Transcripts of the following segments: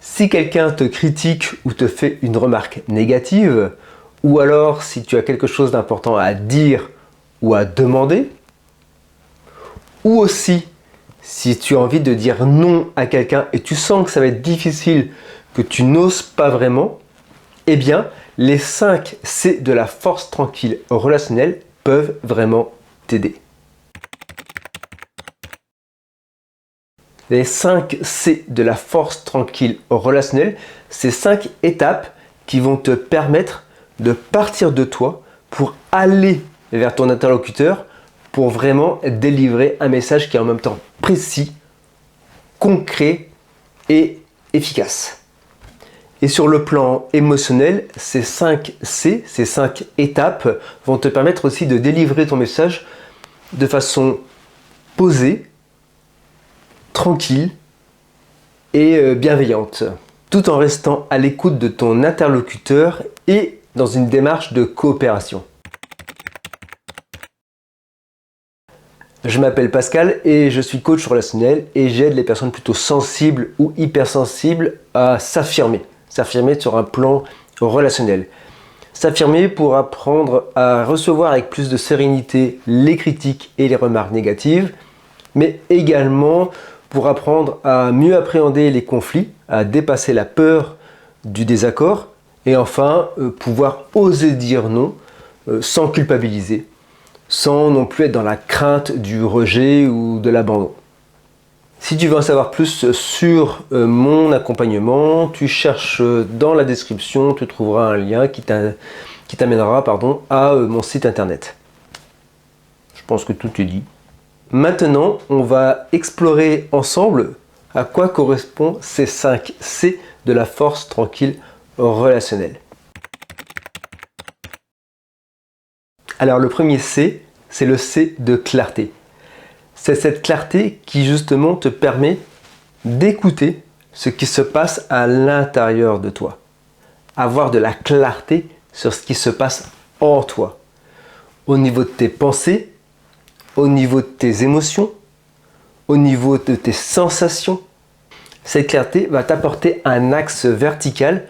Si quelqu'un te critique ou te fait une remarque négative, ou alors si tu as quelque chose d'important à dire ou à demander, ou aussi si tu as envie de dire non à quelqu'un et tu sens que ça va être difficile, que tu n'oses pas vraiment, eh bien, les 5 C de la force tranquille relationnelle peuvent vraiment t'aider. Les 5 C de la force tranquille relationnelle, c'est 5 étapes qui vont te permettre de partir de toi pour aller vers ton interlocuteur pour vraiment délivrer un message qui est en même temps précis, concret et efficace. Et sur le plan émotionnel, ces 5 C, ces 5 étapes vont te permettre aussi de délivrer ton message de façon posée, tranquille et bienveillante, tout en restant à l'écoute de ton interlocuteur et dans une démarche de coopération. Je m'appelle Pascal et je suis coach relationnel et j'aide les personnes plutôt sensibles ou hypersensibles à s'affirmer sur un plan relationnel. S'affirmer pour apprendre à recevoir avec plus de sérénité les critiques et les remarques négatives, mais également pour apprendre à mieux appréhender les conflits, à dépasser la peur du désaccord et enfin pouvoir oser dire non sans culpabiliser, sans non plus être dans la crainte du rejet ou de l'abandon. Si tu veux en savoir plus sur mon accompagnement, tu cherches dans la description, tu trouveras un lien qui t'amènera à mon site internet. Je pense que tout est dit. Maintenant, on va explorer ensemble à quoi correspondent ces 5 C de la force tranquille relationnelle. Alors le premier C, c'est le C de clarté. C'est cette clarté qui justement te permet d'écouter ce qui se passe à l'intérieur de toi. Avoir de la clarté sur ce qui se passe en toi. Au niveau de tes pensées, au niveau de tes émotions, au niveau de tes sensations. Cette clarté va t'apporter un axe vertical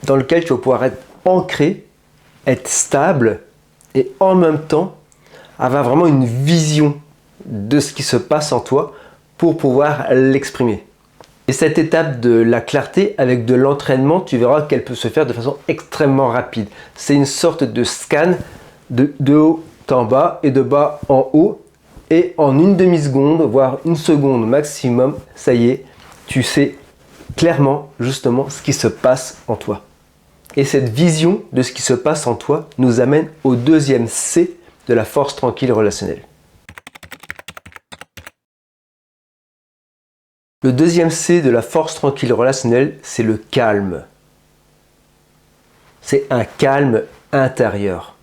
dans lequel tu vas pouvoir être ancré, être stable et en même temps avoir vraiment une vision de ce qui se passe en toi pour pouvoir l'exprimer. Et cette étape de la clarté, avec de l'entraînement, tu verras qu'elle peut se faire de façon extrêmement rapide. C'est une sorte de scan de haut en bas et de bas en haut. Et en une demi-seconde, voire une seconde maximum, ça y est, tu sais clairement justement ce qui se passe en toi. Et cette vision de ce qui se passe en toi nous amène au deuxième C de la force tranquille relationnelle. Le deuxième C de la force tranquille relationnelle, c'est le calme. C'est un calme intérieur.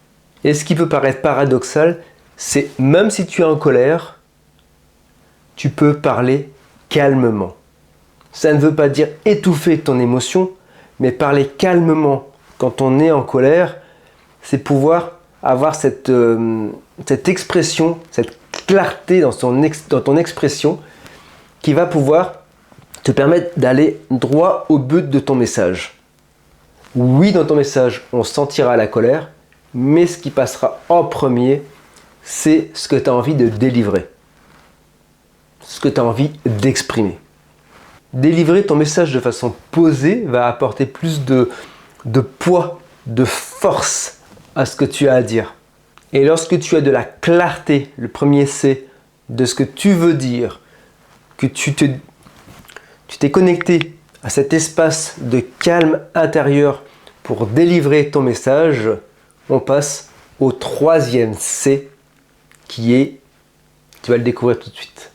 Et ce qui peut paraître paradoxal, c'est même si tu es en colère, tu peux parler calmement. Ça ne veut pas dire étouffer ton émotion, mais parler calmement quand on est en colère, c'est pouvoir avoir cette expression, cette clarté dans ton expression qui va pouvoir te permettre d'aller droit au but de ton message. Oui, dans ton message, on sentira la colère, mais ce qui passera en premier, c'est ce que tu as envie de délivrer, ce que tu as envie d'exprimer. Délivrer ton message de façon posée va apporter plus de poids, de force à ce que tu as à dire. Et lorsque tu as de la clarté, le premier C, de ce que tu veux dire, que tu t'es connecté à cet espace de calme intérieur pour délivrer ton message, on passe au troisième C qui est, tu vas le découvrir tout de suite.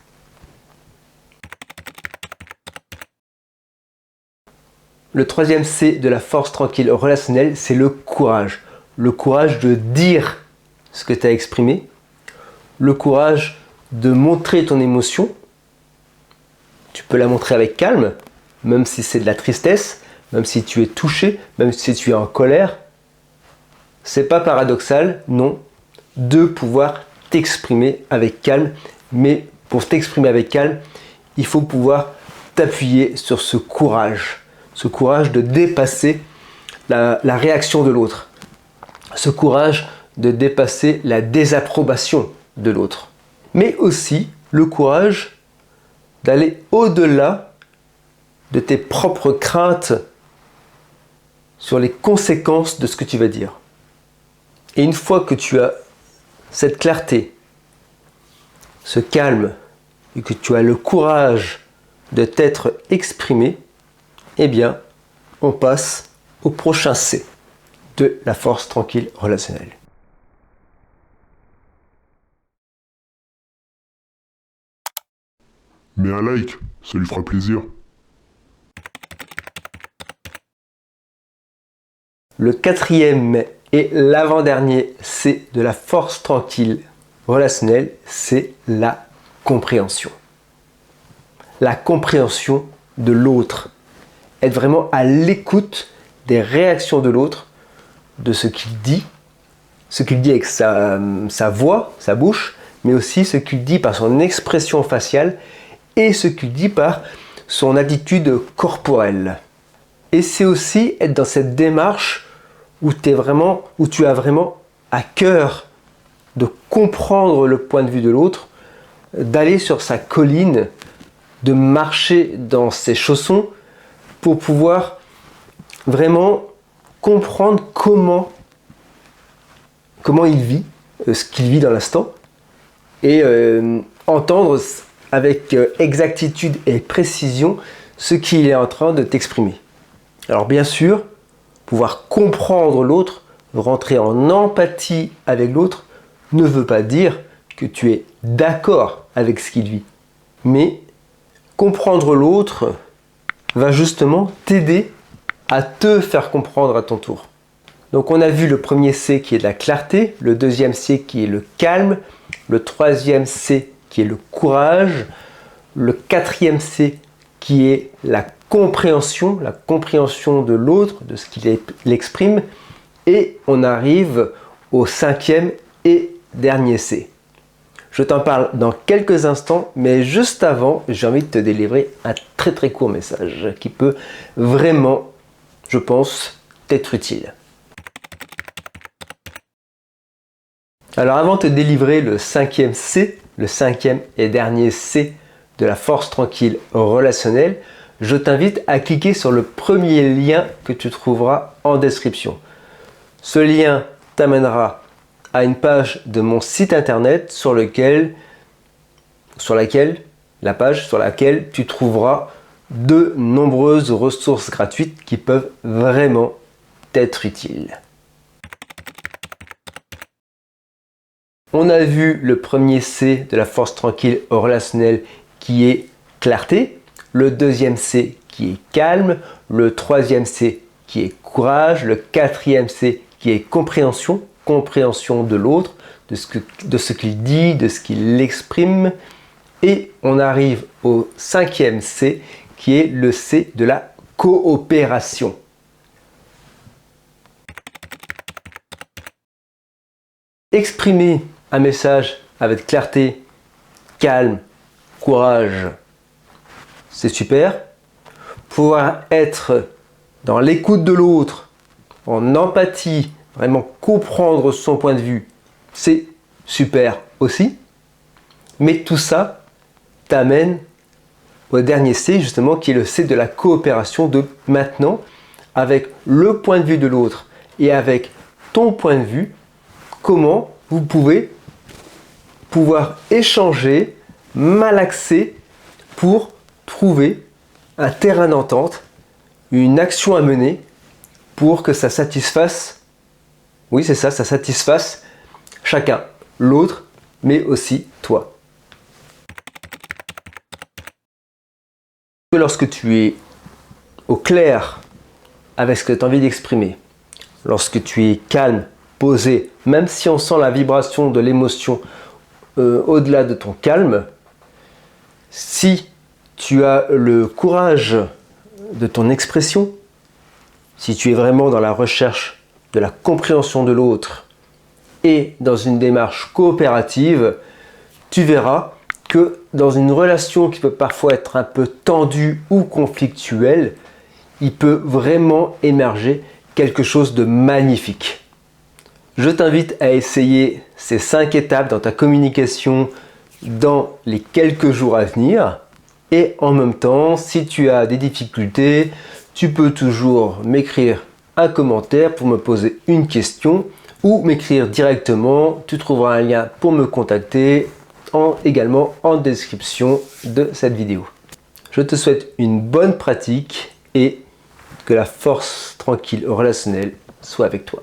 Le troisième C de la force tranquille relationnelle, c'est le courage. Le courage de dire ce que tu as exprimé, le courage de montrer ton émotion. Tu peux la montrer avec calme, même si c'est de la tristesse, même si tu es touché, même si tu es en colère. C'est pas paradoxal, non, de pouvoir t'exprimer avec calme, mais pour t'exprimer avec calme, il faut pouvoir t'appuyer sur ce courage, ce courage de dépasser la réaction de l'autre, ce courage de dépasser la désapprobation de l'autre, mais aussi le courage d'aller au-delà de tes propres craintes sur les conséquences de ce que tu vas dire. Et une fois que tu as cette clarté, ce calme, et que tu as le courage de t'être exprimé, eh bien, on passe au prochain C de la force tranquille relationnelle. Mets un like, ça lui fera plaisir. Le quatrième et l'avant-dernier C de la force tranquille relationnelle, c'est la compréhension. La compréhension de l'autre. Être vraiment à l'écoute des réactions de l'autre, de ce qu'il dit avec sa voix, sa bouche, mais aussi ce qu'il dit par son expression faciale et ce qu'il dit par son attitude corporelle. Et c'est aussi être dans cette démarche où tu as vraiment à cœur de comprendre le point de vue de l'autre, d'aller sur sa colline, de marcher dans ses chaussons pour pouvoir vraiment comprendre comment il vit, ce qu'il vit dans l'instant, et entendre avec exactitude et précision ce qu'il est en train de t'exprimer. Alors bien sûr, pouvoir comprendre l'autre, rentrer en empathie avec l'autre, ne veut pas dire que tu es d'accord avec ce qu'il vit. Mais comprendre l'autre va justement t'aider à te faire comprendre à ton tour. Donc on a vu le premier C qui est la clarté, le deuxième C qui est le calme, le troisième C qui est le courage, le quatrième C qui est la compréhension de l'autre, de ce qu'il exprime, et on arrive au cinquième et dernier C. Je t'en parle dans quelques instants, mais juste avant, j'ai envie de te délivrer un très court message qui peut vraiment, je pense, t'être utile. Alors avant de te délivrer le cinquième C, le cinquième et dernier C de la force tranquille relationnelle, je t'invite à cliquer sur le premier lien que tu trouveras en description. Ce lien t'amènera à une page de mon site internet sur laquelle tu trouveras de nombreuses ressources gratuites qui peuvent vraiment t'être utiles. On a vu le premier C de la force tranquille relationnelle qui est clarté, le deuxième C qui est calme, le troisième C qui est courage, le quatrième C qui est compréhension de l'autre, de ce qu'il dit, de ce qu'il exprime, et on arrive au cinquième C qui est le C de la coopération. Exprimer un message avec clarté, calme, courage, c'est super. Pouvoir être dans l'écoute de l'autre, en empathie, vraiment comprendre son point de vue, c'est super aussi. Mais tout ça t'amène au dernier C, justement, qui est le C de la coopération, de maintenant, avec le point de vue de l'autre et avec ton point de vue, comment vous pouvez pouvoir échanger, malaxer pour trouver un terrain d'entente, une action à mener pour que ça satisfasse, oui c'est ça, ça satisfasse chacun, l'autre, mais aussi toi. Lorsque tu es au clair avec ce que tu as envie d'exprimer, lorsque tu es calme, posé, même si on sent la vibration de l'émotion au-delà de ton calme, si tu as le courage de ton expression, si tu es vraiment dans la recherche de la compréhension de l'autre et dans une démarche coopérative, tu verras que dans une relation qui peut parfois être un peu tendue ou conflictuelle, il peut vraiment émerger quelque chose de magnifique. Je t'invite à essayer ces 5 étapes dans ta communication dans les quelques jours à venir. Et en même temps, si tu as des difficultés, tu peux toujours m'écrire un commentaire pour me poser une question ou m'écrire directement. Tu trouveras un lien pour me contacter également en description de cette vidéo. Je te souhaite une bonne pratique et que la force tranquille relationnelle soit avec toi.